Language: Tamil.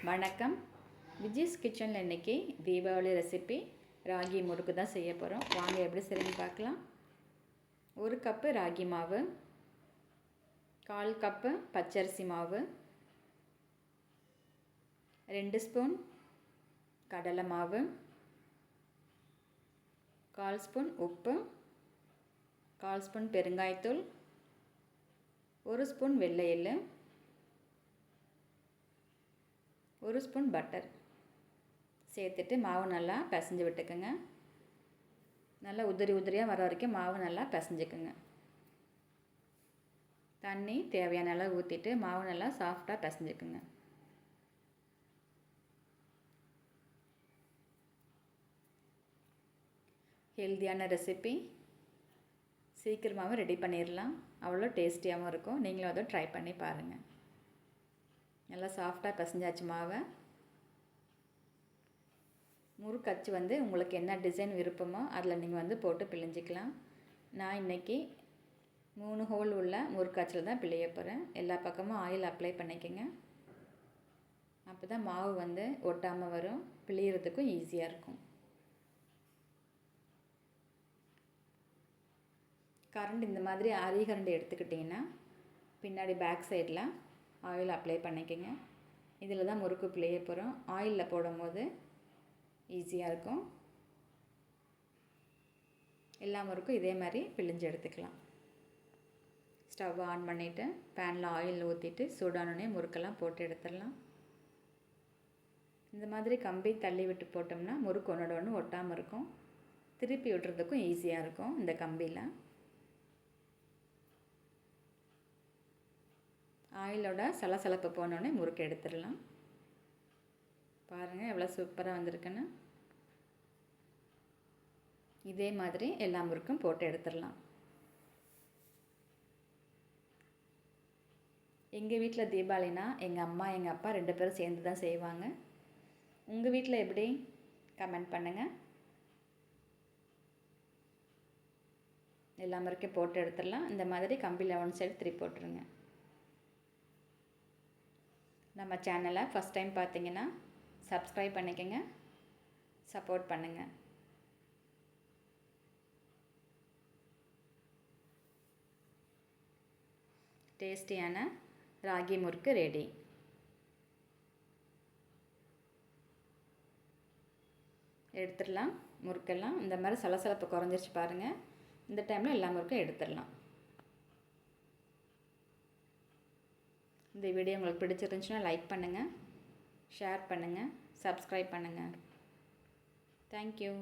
வணக்கம். விஜிஸ் கிச்சனில் இன்றைக்கி தீபாவளி ரெசிபி ராகி முறுக்கு தான் செய்ய போகிறோம். வாங்க எப்படி செய்யணும்னு பார்க்கலாம். 1 கப்பு ராகி மாவு, 1/4 கப்பு பச்சரிசி மாவு, 2 ஸ்பூன் கடலை மாவு, 1/4 ஸ்பூன் உப்பு, 1/4 ஸ்பூன் பெருங்காயத்தூள், 1 ஸ்பூன் வெள்ளை எள்ளு, 1 ஸ்பூன் பட்டர் சேர்த்துட்டு மாவு நல்லா பிசைஞ்சு விட்டுக்குங்க. நல்லா உதிரியாக வர வரைக்கும் மாவு நல்லா பிசைஞ்சுக்குங்க. தண்ணி தேவையான அளவு ஊற்றிட்டு மாவு நல்லா சாஃப்டாக பிசைஞ்சுக்குங்க. ஹெல்த்தியான ரெசிபி, சீக்கிரமாகவும் ரெடி பண்ணிடலாம். அவ்வளோ டேஸ்டியாகவும் இருக்கும். நீங்களும் அதை ட்ரை பண்ணி பாருங்கள். நல்லா சாஃப்டாக பிசைஞ்சாச்சு மாவை. முறுக்கச்சு உங்களுக்கு என்ன டிசைன் விருப்பமோ அதில் நீங்கள் போட்டு பிழிஞ்சிக்கலாம். நான் இன்றைக்கி 3 ஹோல் உள்ள முறுக்கச்சில் தான் பிழிய போகிறேன். எல்லா பக்கமும் ஆயில் அப்ளை பண்ணிக்கோங்க. அப்போ தான் மாவு ஒட்டாமல் வரும், பிழியறதுக்கும் ஈஸியாக இருக்கும். கரண்ட் இந்த மாதிரி அரிகரண்டி எடுத்துக்கிட்டிங்கன்னா பின்னாடி பேக் சைடில் ஆயில் அப்ளை பண்ணிக்கோங்க. இதில் தான் முறுக்கு பிழிய போகிறோம். ஆயிலில் போடும்போது ஈஸியாக இருக்கும். எல்லா முறுக்கும் இதே மாதிரி பிழிஞ்சு எடுத்துக்கலாம். ஸ்டவ் ஆன் பண்ணிவிட்டு பேனில் ஆயில் ஊற்றிட்டு சூடானோடனே முறுக்கெல்லாம் போட்டு எடுத்துடலாம். இந்த மாதிரி கம்பி தள்ளி விட்டு போட்டோம்னா முறுக்கு ஒன்றோட ஒன்று ஒட்டாமல் இருக்கும். திருப்பி விட்டுறதுக்கும் ஈஸியாக இருக்கும். இந்த கம்பியில் ஆயிலோட சலசலப்பு போனோடனே முறுக்கு எடுத்துடலாம். பாருங்கள் எவ்வளோ சூப்பராக வந்திருக்குன்னு. இதே மாதிரி எல்லா முறுக்கும் போட்டு எடுத்துடலாம். எங்கள் வீட்டில் தீபாவளினா எங்கள் அம்மா எங்கள் அப்பா 2 பேரும் சேர்ந்து தான் செய்வாங்க. உங்கள் வீட்டில் எப்படி? கமெண்ட் பண்ணுங்கள். எல்லா முறுக்கும் போட்டு எடுத்துடலாம். இந்த மாதிரி கம்பியில் 1 சைடு திருப்பி போட்டுருங்க. நம்ம சேனலை ஃபஸ்ட் டைம் பார்த்தீங்கன்னா சப்ஸ்கிரைப் பண்ணிக்கோங்க, சப்போர்ட் பண்ணுங்கள். டேஸ்டியான ராகி முறுக்கு ரெடி. எடுத்துடலாம். முறுக்கெல்லாம் இந்த மாதிரி சலசலப்பு குறைஞ்சிருச்சு பாருங்கள். இந்த டைமில் எல்லா முறுக்கும் எடுத்துடலாம். இந்த வீடியோ உங்களுக்கு பிடிச்சிருந்துச்சுன்னா லைக் பண்ணுங்கள், ஷேர் பண்ணுங்கள், சப்ஸ்கிரைப் பண்ணுங்கள். தேங்க்யூ.